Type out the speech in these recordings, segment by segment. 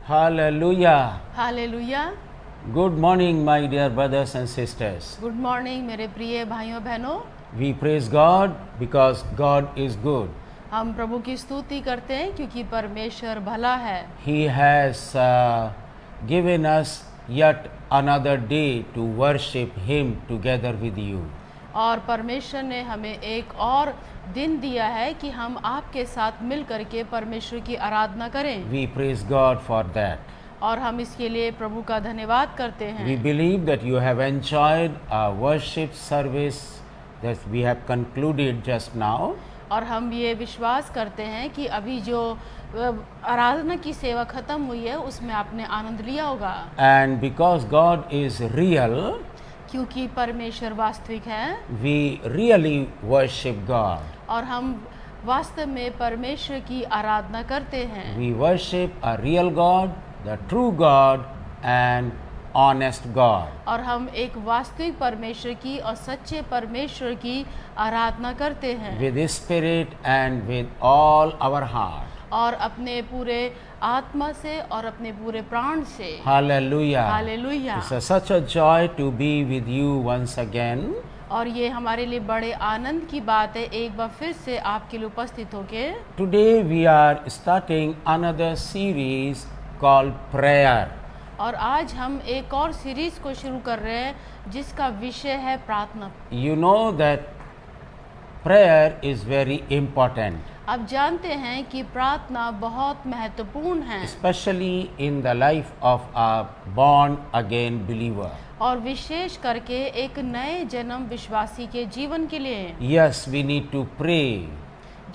Hallelujah. Hallelujah. Good morning, my dear brothers and sisters. Good morning मेरे प्रिय भाइयों बहनों। We praise God because God is good. हम प्रभु की स्तुति करते हैं क्योंकि परमेश्वर भला है। He has given us yet another day to worship Him together with you. और परमेश्वर ने हमें एक और दिन दिया है कि हम आपके साथ मिल करके परमेश्वर की आराधना करें। We praise God for that. और हम इसके लिए प्रभु का धन्यवाद करते हैं। We believe that you have enjoyed our worship service that we have concluded just now. और हम ये विश्वास करते हैं कि अभी जो आराधना की सेवा खत्म हुई है उसमें आपने आनंद लिया होगा। And because God is real, क्योंकि परमेश्वर वास्तविक है, we really worship God. और हम वास्तव में परमेश्वर की आराधना करते हैं। We worship a real God, the true God and honest God. और हम एक वास्तविक परमेश्वर की और सच्चे परमेश्वर की आराधना करते हैं With spirit and with all our heart. और अपने पूरे आत्मा से और अपने पूरे प्राण से। Hallelujah. Hallelujah. It's such a joy to be with you once again. और ये हमारे लिए बड़े आनंद की बात है एक बार फिर से आपके लिए उपस्थित होके। Today we are starting another series called prayer. और आज हम एक और सीरीज को शुरू कर रहे हैं जिसका विषय है प्रार्थना। You know that prayer is very important, आप जानते हैं कि प्रार्थना बहुत महत्वपूर्ण है, especially in the life of a born again believer. और विशेष करके एक नए जन्म विश्वासी के जीवन के लिए। Yes, we need to pray.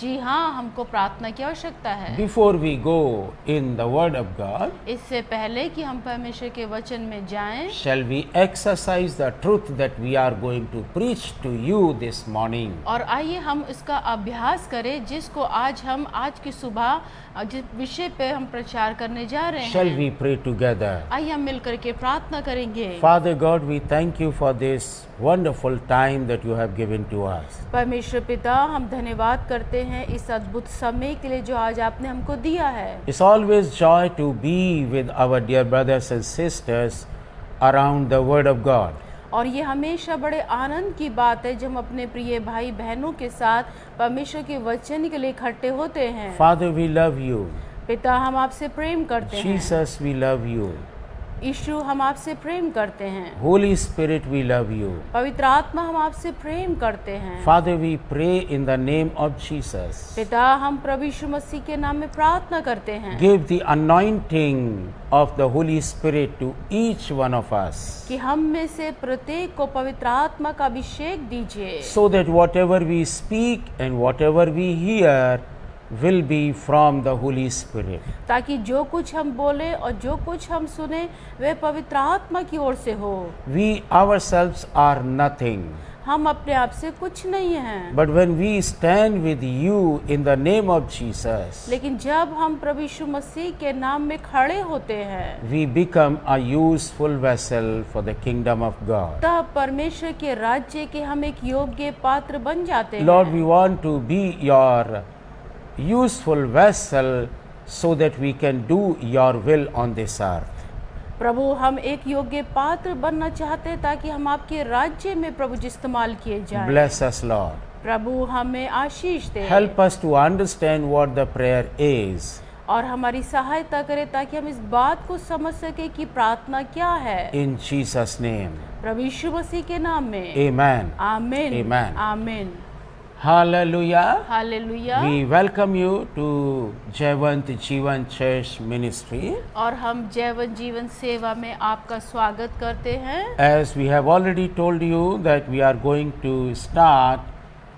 जी हाँ, हमको प्रार्थना की आवश्यकता है। Before we go in the Word of God, इससे पहले कि हम परमेश्वर के वचन में जाएं, shall we exercise the truth that we are going to preach to you this morning? और आइए हम इसका अभ्यास करें जिसको आज की सुबह जिस विषय पे हम प्रचार करने जा रहे Shall हैं। we pray together? आइए हम मिलकर के प्रार्थना करेंगे। Father God, we thank you for this wonderful time that you have given to us. परमेश्वर पिता, हम धन्यवाद करते हैं इस अद्भुत समय के लिए जो आज आपने हमको दिया है। It's always joy to be with our dear brothers and sisters around the Word of God. और ये हमेशा बड़े आनंद की बात है जब हम अपने प्रिय भाई बहनों के साथ परमेश्वर के वचन के लिए इकट्ठे होते हैं। Father, we love you. पिता, हम आपसे प्रेम करते हैं। Jesus, we love you. यीशु, हम आपसे प्रेम करते हैं। Holy Spirit, we love you. पवित्र आत्मा, हम आपसे प्रेम करते हैं। Father, we pray in the name of Jesus. पिता, हम प्रभु यीशु मसीह के नाम में प्रार्थना करते हैं। Give the anointing of the Holy Spirit to each one of us, कि हम में से प्रत्येक को पवित्र आत्मा का अभिषेक दीजिए, so that whatever we speak and whatever we hear will be from the Holy Spirit. ताकि जो कुछ हम बोले और जो कुछ हम सुने वे पवित्र आत्मा की ओर से हो। We ourselves are nothing, हम अपने आप से कुछ नहीं हैं, but when we stand with you in the name of Jesus, लेकिन जब हम प्रभु यीशु मसीह के नाम में खड़े होते हैं we become a useful vessel for the kingdom of God. तब परमेश्वर के राज्य के हम एक योग्य पात्र बन जाते हैं। Lord, we want to be your useful vessel so that we can do your will on this earth. प्रभु, हम एक योग्य पात्र बनना चाहते हैं ताकि हम आपके राज्य में प्रभु जी इस्तेमाल किए जाएं। Bless us, Lord. प्रभु, हमें आशीष दे। Help us to understand what the prayer is. और हमारी सहायता करे ताकि हम इस बात को समझ सके कि प्रार्थना क्या है। In Jesus' name. प्रभु यीशु मसीह के नाम में। Amen. आमीन। Amen. आमीन। Hallelujah. Hallelujah. We welcome you to Jayavant Jeevan Church Ministry. और हम जैवन जीवन सेवा में आपका स्वागत करते हैं। As we have already told you that we are going to start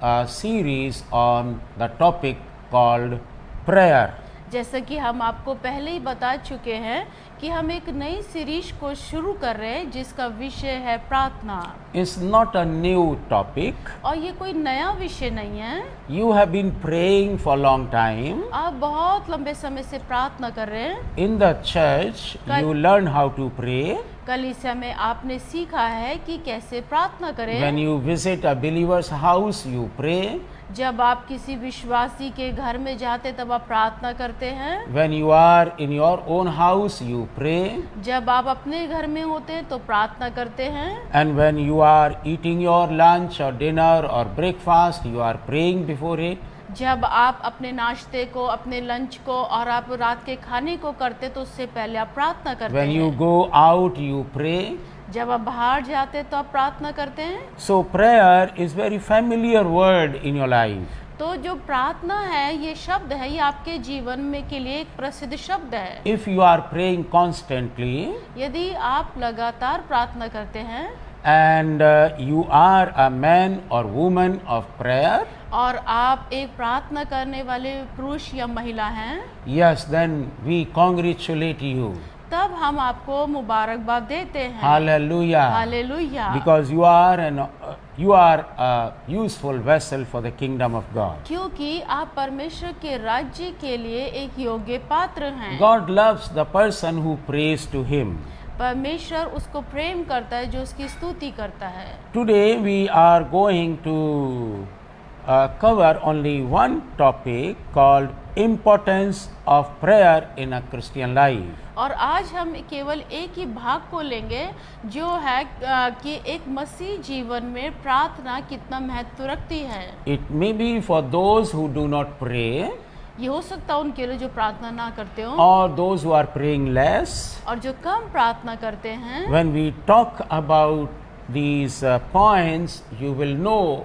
a series on the topic called prayer. जैसा कि हम आपको पहले ही बता चुके हैं कि हम एक नई सीरीज को शुरू कर रहे हैं जिसका विषय है प्रार्थना। It's not a new topic. और ये कोई नया विषय नहीं है। You have been praying for a long time. आप बहुत लंबे समय से प्रार्थना कर रहे हैं। In the church, you learn how to pray. कलीसिया में आपने सीखा है कि कैसे प्रार्थना करें। When you visit a believer's house, you pray. जब आप किसी विश्वासी के घर में जाते तब आप प्रार्थना करते हैं। When you are in your own house, you pray. जब आप अपने घर में होते हैं तो प्रार्थना करते हैं। And when you are eating your lunch or dinner or breakfast, you are praying before it. जब आप अपने नाश्ते को, अपने लंच को और आप रात के खाने को करते तो उससे पहले आप प्रार्थना करते When you हैं। go out, you pray. जब आप बाहर जाते तो आप प्रार्थना करते हैं। So prayer is very familiar word in your life. तो जो प्रार्थना है, ये शब्द है, ये आपके जीवन में के लिए एक प्रसिद्ध शब्द है। If you are praying constantly यदि आप लगातार प्रार्थना करते हैं and you are a man or woman of prayer, और आप एक प्रार्थना करने वाले पुरुष या महिला हैं, yes, then we congratulate you. तब हम आपको मुबारकबाद देते हैं। Hallelujah. Hallelujah. Because you are a useful vessel for the kingdom of God. क्योंकि आप परमेश्वर के राज्य के लिए एक योग्य पात्र हैं। God loves the person who prays to him. परमेश्वर उसको प्रेम करता है जो उसकी स्तुति करता है। Today we are going to cover only one topic called importance of prayer in a Christian life. और आज हम केवल एक ही भाग को लेंगे जो है कि एक मसीह जीवन में प्रार्थना कितना महत्व रखती है। It may be for those who do not pray ये हो सकता है उनके लिए जो प्रार्थना ना करते हो or those who are praying less. और जो कम प्रार्थना करते हैं। When we talk about these points, you will know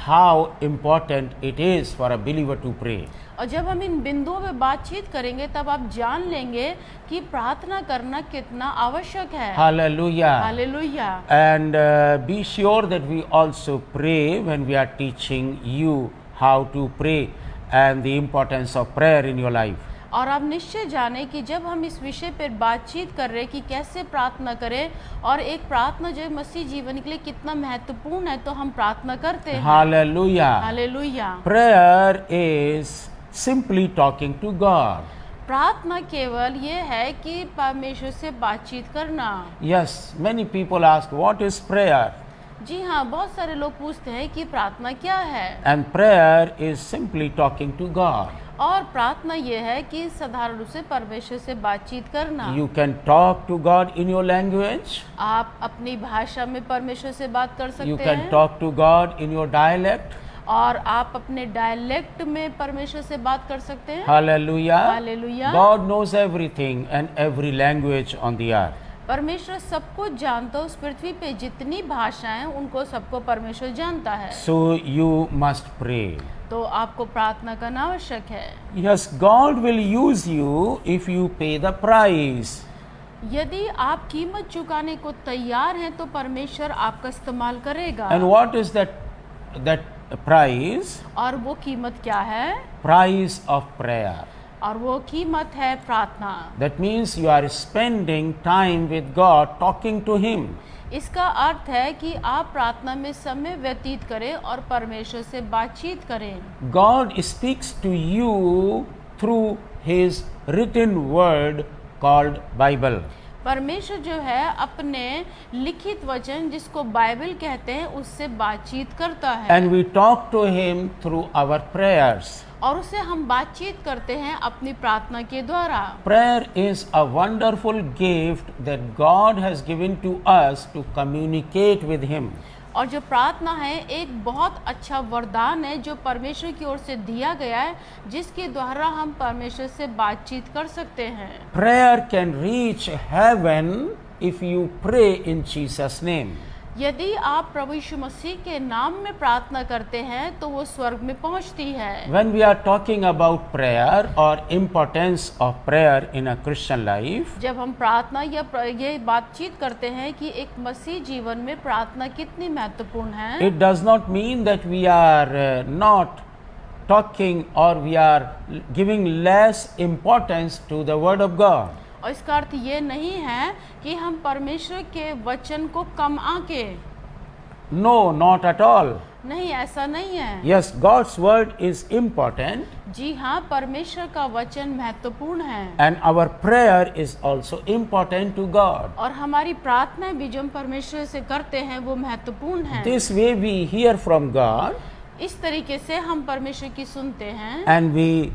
how important it is for a believer to pray. और जब हम इन बिंदुओं पे बातचीत करेंगे तब आप जान लेंगे कि प्रार्थना करना कितना आवश्यक है। Hallelujah. Hallelujah. And be sure that we also pray when we are teaching you how to pray and the importance of prayer in your life. और आप निश्चय जाने कि जब हम इस विषय पर बातचीत कर रहे हैं कि कैसे प्रार्थना करें और एक प्रार्थना जो मसीह जीवन के लिए कितना महत्वपूर्ण है, तो हम प्रार्थना करते हैं। Hallelujah. Hallelujah. Prayer is simply talking to God. प्रार्थना केवल ये है कि परमेश्वर से बातचीत करना। Yes, many people ask, what is prayer? जी हाँ, बहुत सारे लोग पूछते हैं कि प्रार्थना क्या है। And prayer is simply talking to God. और प्रार्थना ये है कि साधारण रूप से परमेश्वर से बातचीत करना। You can talk to God in your language. आप अपनी भाषा में परमेश्वर से बात कर You सकते can हैं talk to God in your dialect. और आप अपने डायलेक्ट में परमेश्वर से बात कर सकते हैं। Hallelujah. Hallelujah. God knows everything and every language on the earth. परमेश्वर सब कुछ जानता है। उस पृथ्वी पे जितनी भाषाएं हैं उनको सबको परमेश्वर जानता है। So you must pray. तो आपको प्रार्थना करना आवश्यक है। Yes, God will use you if you pay the price. यदि आप कीमत चुकाने को तैयार हैं तो परमेश्वर आपका इस्तेमाल करेगा। And what is that price? और वो कीमत क्या है? Price of prayer. और वो कीमत है प्रार्थना। That means you are spending time with God talking to Him. इसका अर्थ है कि आप प्रार्थना में समय व्यतीत करें और परमेश्वर से बातचीत करें। God speaks to you through His written word called Bible. परमेश्वर जो है अपने लिखित वचन जिसको बाइबल कहते हैं उससे बातचीत करता है। And we talk to Him through our prayers. और उससे हम बातचीत करते हैं अपनी प्रार्थना के द्वारा। Prayer is a wonderful gift that God has given to us to communicate with Him. और जो प्रार्थना है एक बहुत अच्छा वरदान है जो परमेश्वर की ओर से दिया गया है, जिसके द्वारा हम परमेश्वर से बातचीत कर सकते हैं। Prayer can reach heaven if you pray in Jesus' name. यदि आप प्रभु यीशु मसीह के नाम में प्रार्थना करते हैं तो वो स्वर्ग में पहुंचती है। When we are talking about prayer or importance of prayer in a Christian life, जब हम प्रार्थना या ये बातचीत करते हैं कि एक मसीह जीवन में प्रार्थना कितनी महत्वपूर्ण है, it does not mean that we are not talking or we are giving less importance to the word of God. और इसका अर्थ ये नहीं है कि हम परमेश्वर के वचन को कम आके। No, not at all. नहीं, ऐसा नहीं है। Yes, God's word is important. जी हाँ, परमेश्वर का वचन महत्वपूर्ण है। And our prayer is also important to God. और हमारी प्रार्थना भी जो हम परमेश्वर से करते हैं वो महत्वपूर्ण है। This way we hear from God. इस तरीके से हम परमेश्वर की सुनते हैं and we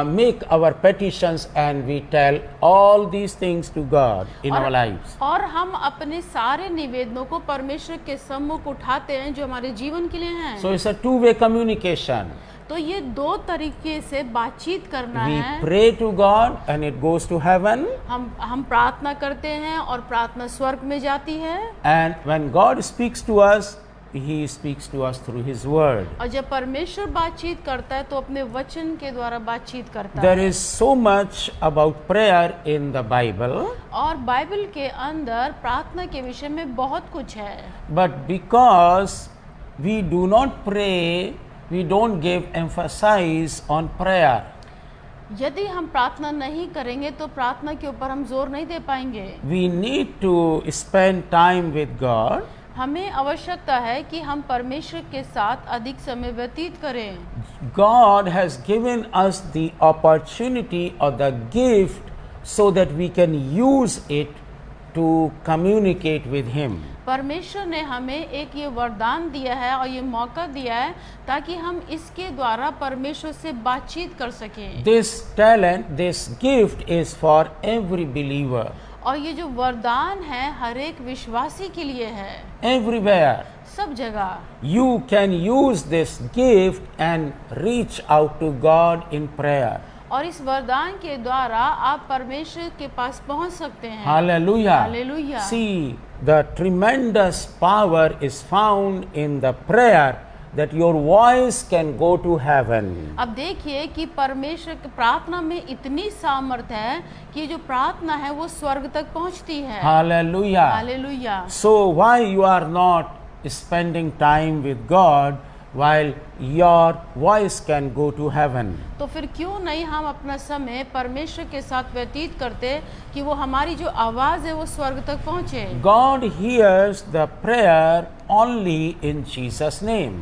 make our petitions and we tell all these things to God in our lives. और हम अपने सारे निवेदनों को परमेश्वर के सम्मुख उठाते हैं जो हमारे जीवन के लिए हैं। So it's a two-way communication. तो ये दो तरीके से बातचीत करना We है। pray to God and it goes to heaven, हम प्रार्थना करते हैं और प्रार्थना स्वर्ग में जाती है, and when God speaks to us, He speaks to us through His word. और जब परमेश्वर बातचीत करता है तो अपने वचन के द्वारा बातचीत करता There है। is so much about prayer in the Bible, और बाइबल के अंदर प्रार्थना के विषय में बहुत कुछ है, but because we do not pray, we don't give emphasis on prayer. यदि हम प्रार्थना नहीं करेंगे तो प्रार्थना के ऊपर हम जोर नहीं दे पाएंगे। We need to spend time with God. हमें आवश्यकता है कि हम परमेश्वर के साथ अधिक समय व्यतीत करें। God has given us the opportunity or the gift so that we can use it to communicate with Him. परमेश्वर ने हमें एक ये वरदान दिया है और ये मौका दिया है ताकि हम इसके द्वारा परमेश्वर से बातचीत कर सकें। This talent, this gift is for every believer, और ये जो वरदान है हर एक विश्वासी के लिए है, everywhere. सब जगह। You can use this gift and reach out to God in prayer. और इस वरदान के द्वारा आप परमेश्वर के पास पहुंच सकते हैं। Hallelujah. Hallelujah. See, the tremendous power is found in the prayer that your voice can go to heaven. अब देखिए कि परमेश्वर की प्रार्थना में इतनी सामर्थ है कि जो प्रार्थना है वो स्वर्ग तक पहुंचती है। Hallelujah. Hallelujah. So why you are not spending time with God while your voice can go to heaven? तो फिर क्यों नहीं हम अपना समय परमेश्वर के साथ व्यतीत करते कि वो हमारी जो आवाज है वो स्वर्ग तक पहुंचे। God hears the prayer only in Jesus' name.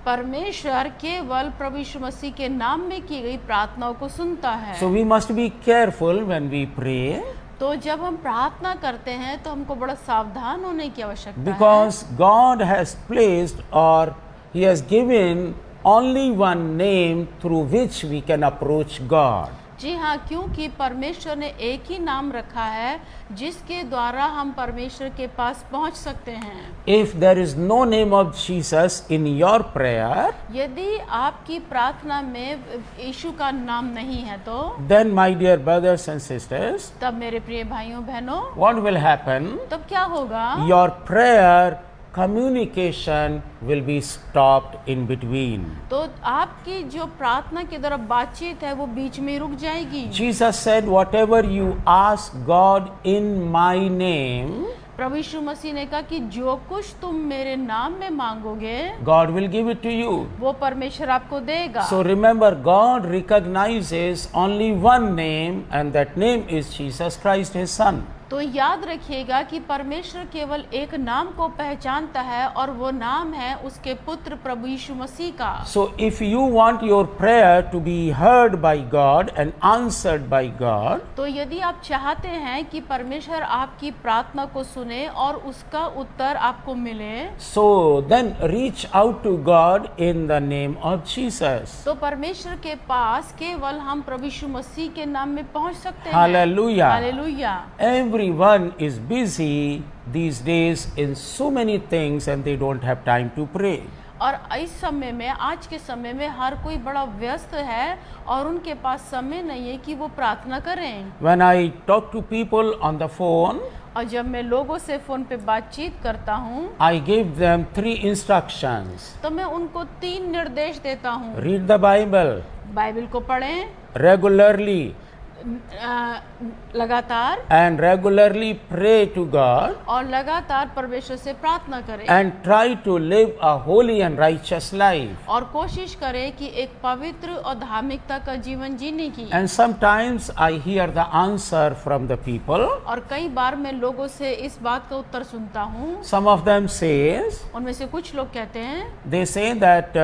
परमेश्वर केवल प्रभु यीशु मसीह के नाम में की गई प्रार्थनाओं को सुनता है। So we must be careful when we pray, तो जब हम प्रार्थना करते हैं तो हमको बड़ा सावधान होने की आवश्यकता है, because God has placed or He has given only one name through which we can approach God. जी हाँ, क्योंकि परमेश्वर ने एक ही नाम रखा है जिसके द्वारा हम परमेश्वर के पास पहुंच सकते हैं। If there is no name of Jesus in your prayer, यदि आपकी प्रार्थना में यीशु का नाम नहीं है तो then my dear brothers and sisters, तब मेरे प्रिय भाइयों बहनों what will happen? तब क्या होगा? Your prayer communication will be stopped in between. तो आपकी जो प्रार्थना के द्वारा बातचीत है वो बीच में रुक जाएगी। Jesus said, whatever you ask God in my name, प्रभु यीशु मसीह ने कहा कि जो कुछ तुम मेरे नाम में मांगोगे God will give it to you. वो परमेश्वर आपको देगा। So remember, God recognizes only one name, and that name is Jesus Christ, His Son. तो याद रखिएगा कि परमेश्वर केवल एक नाम को पहचानता है और वो नाम है उसके पुत्र प्रभु यीशु मसीह का। So if you want your prayer to be heard by God and answered by God, तो यदि आप चाहते हैं कि परमेश्वर आपकी प्रार्थना को सुने और उसका उत्तर आपको मिले, so then reach out to God in the name of Jesus. तो परमेश्वर के पास केवल हम प्रभु यीशु मसीह के नाम में पहुंच सकते हैं। Hallelujah. Hallelujah. Everyone is busy these days in so many things and they don't have time to pray. और इस समय में, आज के समय में हर कोई बड़ा व्यस्त है और उनके पास समय नहीं है कि वो प्रार्थना करें। When I talk to people on the phone, और जब मैं लोगों से फोन पे बातचीत करता हूँ I give them 3 instructions. तो मैं उनको 3 निर्देश देता हूँ। Read the Bible बाइबल को पढ़ें regularly लगातार, and regularly pray to God और लगातार परमेश्वर से प्रार्थना करें, and try to live a holy and righteous life. और कोशिश करें कि एक पवित्र और धार्मिकता का जीवन जीने की। And sometimes I hear the answer from the people. और कई बार मैं लोगों से इस बात का उत्तर सुनता हूँ। Some of them says, उनमें से कुछ लोग कहते हैं, they say that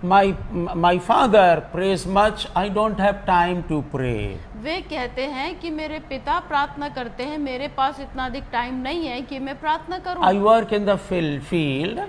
my father prays much, I don't have time to pray. वे कहते हैं कि मेरे पिता प्रार्थना करते हैं, मेरे पास इतना अधिक टाइम नहीं है कि मैं प्रार्थना करूं। I work in the field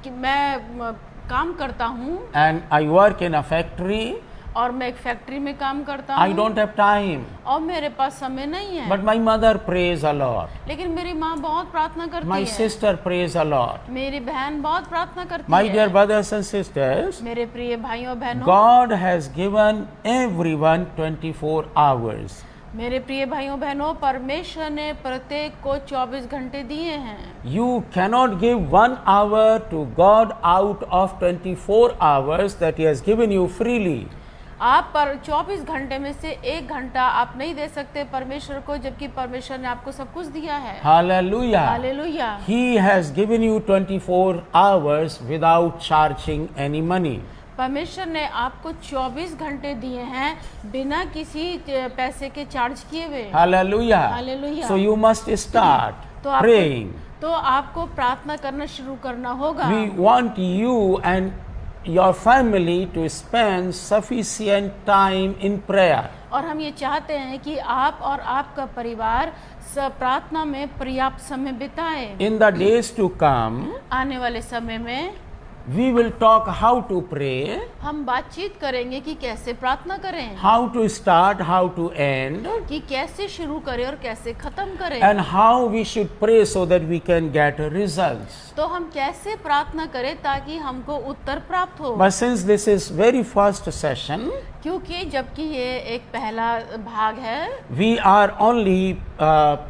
कि मैं काम करता हूँ and I work in a factory, और मैं एक फैक्ट्री में काम करता I हूँ don't have time. और मेरे पास समय नहीं है, But my mother prays a lot. लेकिन मेरी माँ बहुत प्रार्थना करती My है, sister prays a lot. मेरी बहन बहुत प्रार्थना करती My है। dear brothers and sisters, मेरे प्रिय भाइयों बहनों, God has given everyone 24 hours. मेरे प्रिय भाइयों बहनों, परमेश्वर ने प्रत्येक को 24 घंटे दिए हैं। You cannot give 1 hour to God out of 24 hours that He has given you freely. आप पर 24 घंटे में से 1 घंटा आप नहीं दे सकते परमेश्वर को, जबकि परमेश्वर ने आपको सब कुछ दिया है। Hallelujah. Hallelujah. He has given you 24 hours without charging any money. परमेश्वर ने आपको 24 घंटे दिए हैं बिना किसी पैसे के चार्ज किए हुए। Hallelujah. Hallelujah. So you must start तो praying. आपको प्रार्थना करना शुरू करना होगा। We want you and your family to spend sufficient time in prayer. और हम ये चाहते हैं कि आप और आपका परिवार प्रार्थना में पर्याप्त समय बिताए। In the days to come, आने वाले समय में we will talk how to pray, हम बातचीत करेंगे कि कैसे प्रार्थना करें, how to start, how to end, कि कैसे शुरू करें और कैसे खत्म करें, and how we should pray so that we can get results. तो हम कैसे प्रार्थना करें ताकि हमको उत्तर प्राप्त हो। But since this is very first session, क्योंकि जबकि ये एक पहला भाग है, we are only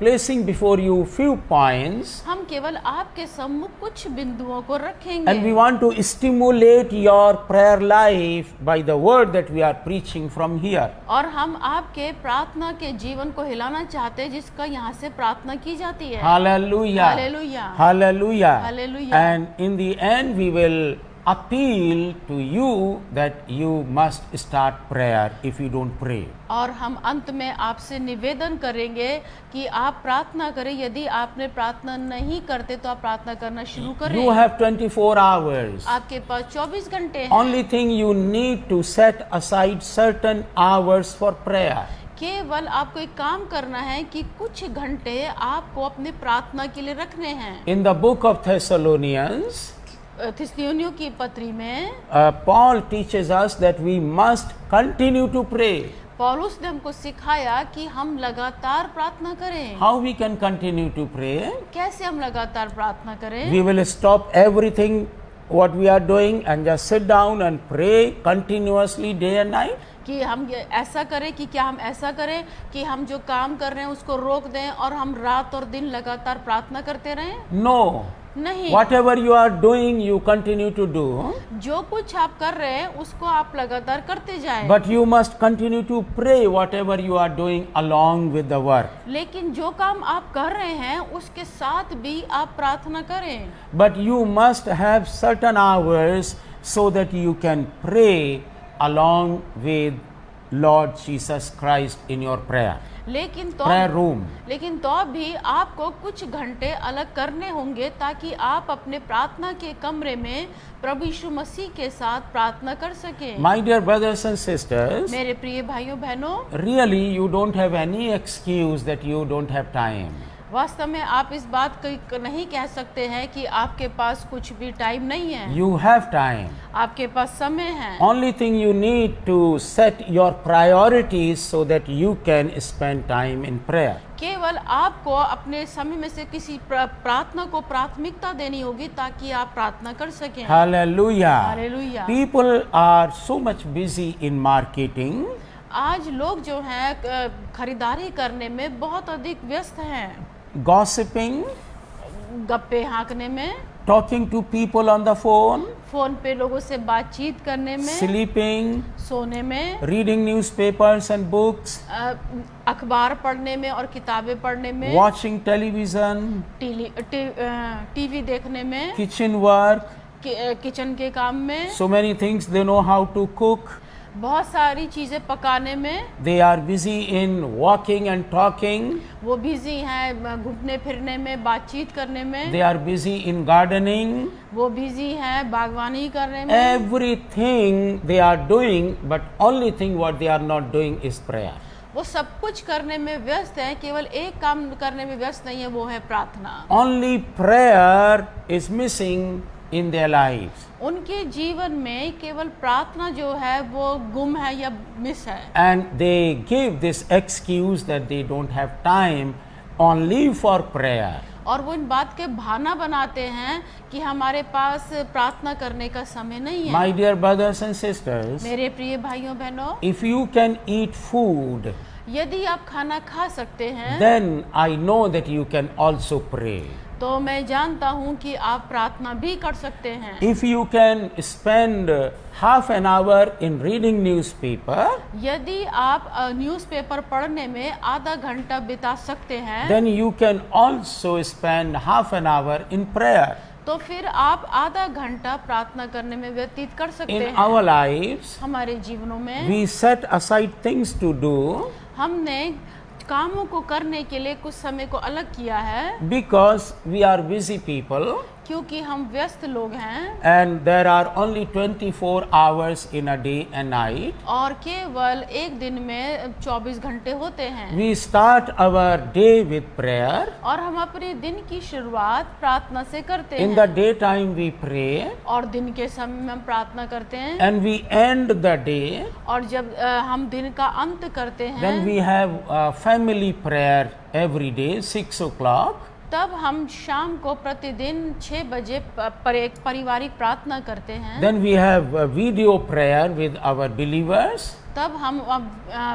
placing before you few points, हम केवल आपके सम्मुख कुछ बिंदुओं को रखेंगे and we want to stimulate your prayer life by the word that we are preaching from here. और हम आपके प्रार्थना के जीवन को हिलाना चाहते हैं जिसका यहाँ से प्रार्थना की जाती है। Hallelujah. Hallelujah. Hallelujah. Hallelujah. And in the end we will appeal to you that you must start prayer if you don't pray. और हम अंत में आपसे निवेदन करेंगे कि आप प्रार्थना करें। यदि आपने प्रार्थना नहीं करते तो आप प्रार्थना करना शुरू करें। You have 24 hours. आपके पास 24 घंटे हैं। Only thing you need to set aside certain hours for prayer. केवल आपको एक काम करना है कि कुछ घंटे आपको अपने प्रार्थना के लिए रखने हैं। In the book of Thessalonians, थिस्सलुनीकियों की पत्री में Paul teaches us that we must continue to pray. पौलुस ने हमको सिखाया कि हम लगातार प्रार्थना करें। How we can continue to pray? कैसे हम लगातार प्रार्थना करें? We will stop everything what we are doing and just sit down and pray continuously day and night. कि हम ऐसा करें कि क्या हम ऐसा करें कि हम जो काम कर रहे हैं उसको रोक दें और हम रात और दिन लगातार प्रार्थना करते रहें? No. नहीं। Whatever you are doing, you continue to do. जो कुछ आप कर रहे हैं उसको आप लगातार करते जाएं। But you must continue to pray whatever you are doing along with the work. लेकिन जो काम आप कर रहे हैं उसके साथ भी आप प्रार्थना करें। But you must have certain hours so that you can pray along with Lord Jesus Christ in your prayer. prayer room. लेकिन तो भी आपको कुछ घंटे अलग करने होंगे ताकि आप अपने प्रार्थना के कमरे में प्रभु यीशु मसीह के साथ प्रार्थना कर सकें। My dear brothers and sisters, मेरे प्रिय भाइयों बहनों, really you don't have any excuse that you don't have time. वास्तव में आप इस बात को नहीं कह सकते हैं कि आपके पास कुछ भी टाइम नहीं है। You have time. आपके पास समय है। Only thing you need to set your priorities so that you can spend time in prayer. केवल आपको अपने समय में से किसी प्रार्थना को प्राथमिकता देनी होगी ताकि आप प्रार्थना कर सकें। Hallelujah. Hallelujah. People are so much busy in marketing. आज लोग जो हैं खरीदारी करने में बहुत अधिक व्यस्त हैं। Gossiping, गप्पे हाँकने में, talking to people on the phone, phone पे लोगों से बातचीत करने में, sleeping, सोने में, reading newspapers and books, अखबार पढ़ने में और किताबें पढ़ने में, watching television, टीवी देखने में, kitchen work, किचन के काम में, so many things they know how to cook. बहुत सारी चीजें पकाने में। They are busy in walking and talking. वो बिजी हैं घूमने फिरने में, बातचीत करने में। They are busy in gardening. वो बिजी हैं बागवानी करने में। Everything they are doing, but only thing what they are not doing is prayer. वो सब कुछ करने में व्यस्त हैं, केवल एक काम करने में व्यस्त नहीं है, वो है प्रार्थना। Only prayer is missing in their lives. उनके जीवन में केवल प्रार्थना जो है वो गुम है या मिस है. And they give this excuse that they don't have time on leave for prayer. और वो इन बात के बहाना बनाते हैं कि हमारे पास प्रार्थना करने का समय नहीं है. My dear brothers and sisters, मेरे प्रिय भाइयों बहनों, if you can eat food, यदि आप खाना खा सकते हैं, then I know that you can also pray. तो मैं जानता हूँ कि आप प्रार्थना भी कर सकते हैं. If you can spend half an hour in reading newspaper, यदि आप न्यूज़पेपर पढ़ने में आधा घंटा बिता सकते हैं, then you can also spend half an hour in prayer. तो फिर आप आधा घंटा प्रार्थना करने में व्यतीत कर सकते In हैं. our lives, हमारे जीवनों में we set aside things to do हमने कामों को करने के लिए कुछ समय को अलग किया है, because we are busy people क्योंकि हम व्यस्त लोग हैं and there are only 24 hours in a day and night. और केवल एक दिन में 24 घंटे होते हैं. We start our day with prayer. और हम अपने दिन की शुरुआत प्रार्थना से करते In हैं. the daytime we pray और दिन के समय में हम प्रार्थना करते हैं. and we end the day. और जब हम दिन का अंत करते हैं, Then we have a family prayer every day 6 o'clock. तब हम शाम को प्रतिदिन 6 बजे पर एक पारिवारिक प्रार्थना करते हैं. Then we have a video prayer with our believers. तब हम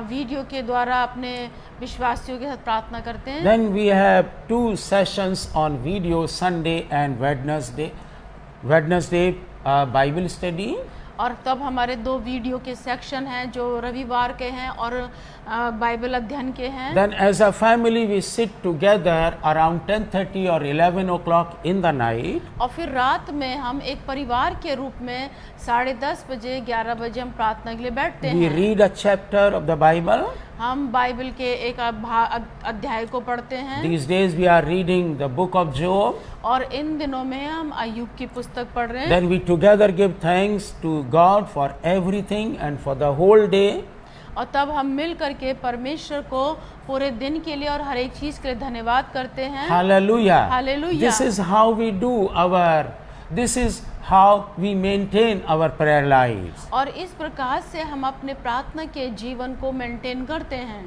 वीडियो के द्वारा अपने विश्वासियों के साथ प्रार्थना करते हैं. Then we have 2 sessions on video, Sunday and Wednesday Bible study. और तब हमारे 2 वीडियो के सेक्शन हैं जो रविवार के हैं और बाइबल अध्ययन के हैं. Then as a family we sit together around 10:30 or 11 o'clock in the night. और फिर रात में हम एक परिवार के रूप में 10:30 बजे 11 बजे हम प्रार्थना के लिए बैठते We हैं. read a chapter of the Bible. हम बाइबल के एक अध्याय को पढ़ते हैं. These days we are reading the book of Job. और इन दिनों में हम अय्यूब की पुस्तक पढ़ रहे हैं. Then we together give thanks to God for everything and for the whole day. और तब हम मिल करके परमेश्वर को पूरे दिन के लिए और हर एक चीज के लिए धन्यवाद करते हैं. Hallelujah. Hallelujah. This is how we do this is how we maintain our prayer lives. और इस प्रकार से हम अपने प्रार्थना के जीवन को मेंटेन करते हैं.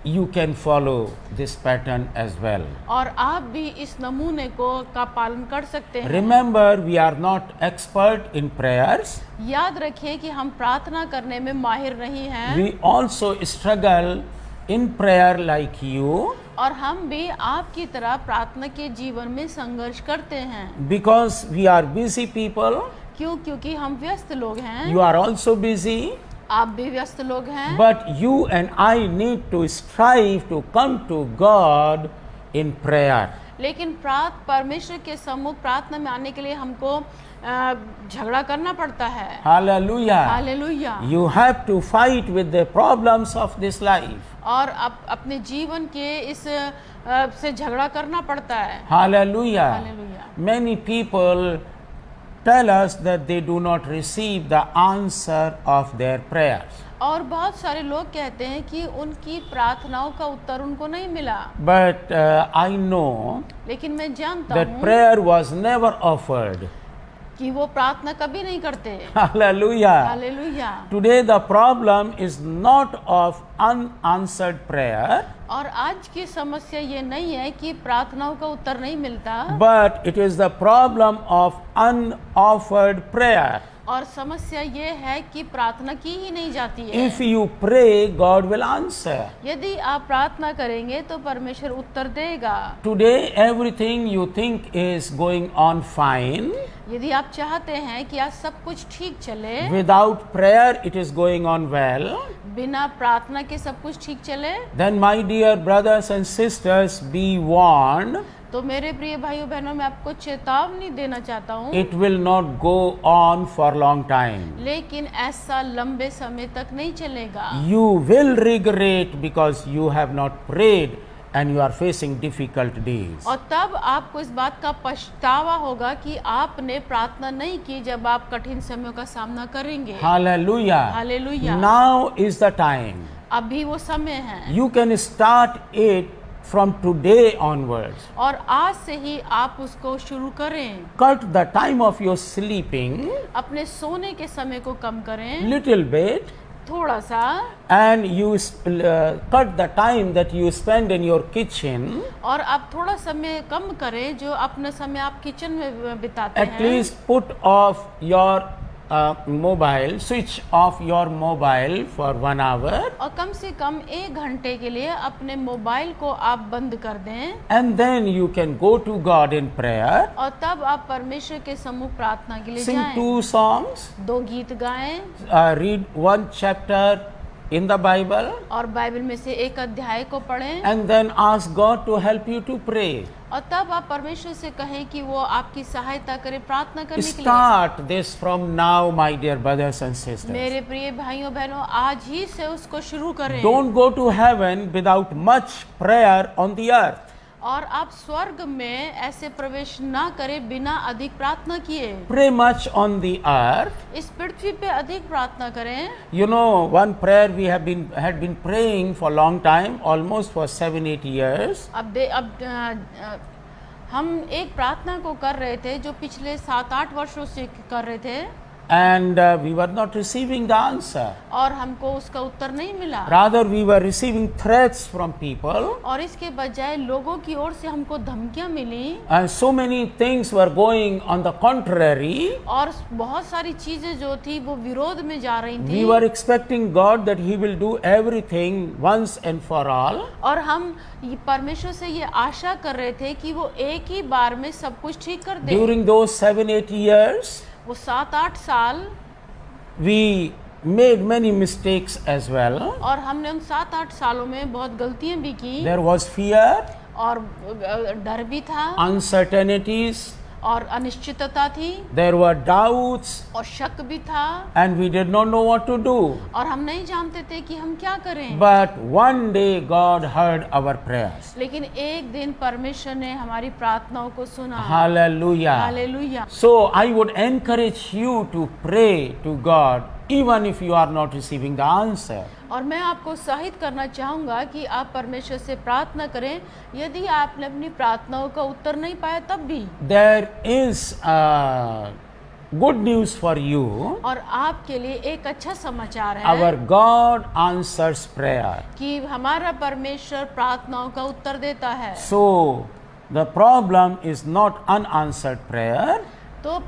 You can follow this pattern as well. और आप भी इस नमूने का पालन कर सकते हैं. Remember, we are not expert in prayers. याद रखिए कि हम प्रार्थना करने में माहिर नहीं हैं. We also struggle in prayer like you. और हम भी आपकी तरह प्रार्थना के जीवन में संघर्ष करते हैं. Because we are busy people. क्योंकि हम व्यस्त लोग हैं. You are also busy. आप भी व्यस्त लोग हैं. But you and I need to strive to come to God in prayer. लेकिन परमेश्वर के सम्मुख प्रार्थना में आने के लिए हमको झगड़ा करना पड़ता है. Hallelujah. Hallelujah. You have to fight with the problems of this life. और अपने जीवन के इस से झगड़ा करना पड़ता है. Hallelujah. Hallelujah. Many people tell us that they do not receive the answer of their prayers. और बहुत सारे लोग कहते हैं कि उनकी प्रार्थनाओं का उत्तर उनको नहीं मिला. But I know लेकिन मैं जानता that हूँ prayer was never offered. कि वो प्रार्थना कभी नहीं करते. Hallelujah. Hallelujah. Today the problem is not of unanswered prayer. और आज की समस्या ये नहीं है कि प्रार्थनाओं का उत्तर नहीं मिलता. But it is the problem of unoffered prayer. और समस्या ये है कि प्रार्थना की ही नहीं जाती है. If you pray, God will answer. यदि आप प्रार्थना करेंगे तो परमेश्वर उत्तर देगा. Today everything you think is going on fine. यदि आप चाहते हैं कि आज सब कुछ ठीक चले, Without prayer it is going on well. बिना प्रार्थना के सब कुछ ठीक चले, Then my dear brothers and sisters, be warned. तो मेरे प्रिय भाइयों बहनों, मैं आपको चेतावनी देना चाहता हूँ. It will not go on for long time. लेकिन ऐसा लंबे समय तक नहीं चलेगा. You will regret because you have not prayed and you are facing difficult days. और तब आपको इस बात का पछतावा होगा कि आपने प्रार्थना नहीं की जब आप कठिन समयों का सामना करेंगे. Hallelujah. Hallelujah. Now is the time. अभी वो समय है. You can start it from today onwards. और आज से ही आप उसको शुरू करें. Cut the time of your sleeping. अपने सोने के समय को कम करें. Little bit. थोड़ा सा. And you cut the time that you spend in your kitchen. और आप थोड़ा समय कम करें जो अपना समय आप किचन में बिताते हैं. At least put off your mobile, switch off your mobile for 1 hour. और कम से कम 1 घंटे के लिए अपने मोबाइल को आप बंद कर दें. And then you can go to God in prayer. और तब आप परमेश्वर के सम्मुख प्रार्थना के लिए Sing जाएं. 2 songs. 2 गीत गाएं. Read 1 chapter in the Bible. और बाइबल में से 1 अध्याय को पढ़ें. And then ask God to help you to pray. और तब आप परमेश्वर से कहें कि वो आपकी सहायता करे प्रार्थना करने के लिए. Start this from now, my dear brothers and sisters. मेरे प्रिय भाइयों बहनों, आज ही से उसको शुरू करें. Don't go to heaven without much prayer on the earth. और आप स्वर्ग में ऐसे प्रवेश ना करें बिना अधिक प्रार्थना किए. Pray much on the earth. इस पृथ्वी पे अधिक प्रार्थना करें. You know, one prayer we had been praying for a long time, almost for 7-8 years. अब हम एक प्रार्थना को कर रहे थे जो पिछले 7-8 वर्षों से कर रहे थे. And we were not receiving the answer. और हमको उसका उत्तर नहीं मिला. Rather, we were receiving threats from people. और इसके बजाय लोगों की ओर से हमको धमकियां मिली. And so many things were going on the contrary. और बहुत सारी चीजें जो थी वो विरोध में जा रही थी. We were expecting God that He will do everything once and for all. और हम परमेश्वर से ये आशा कर रहे थे कि वो एक ही बार में सब कुछ ठीक कर दे. During those 7-8 years, वो 7-8 साल we made many mistakes as well. और हमने उन 7-8 सालों में बहुत गलतियां भी की. There was fear. और डर भी था. Uncertainties. और अनिश्चितता थी. There were doubts. और शक भी था. And we did not know what to do. और हम नहीं जानते थे कि हम क्या करें. But one day God heard our prayers. लेकिन एक दिन परमेश्वर ने हमारी प्रार्थनाओं को सुना. Hallelujah. Hallelujah. So I would encourage you to pray to God even if you are not receiving the answer. और मैं आपको उत्साहित करना चाहूँगा कि आप परमेश्वर से प्रार्थना करें यदि आपने अपनी प्रार्थनाओं का उत्तर नहीं पाया तब भी. There is good news for you. और आपके लिए एक अच्छा समाचार है. Our God answers prayer. कि हमारा परमेश्वर प्रार्थनाओं का उत्तर देता है. So the problem is not unanswered prayer. तो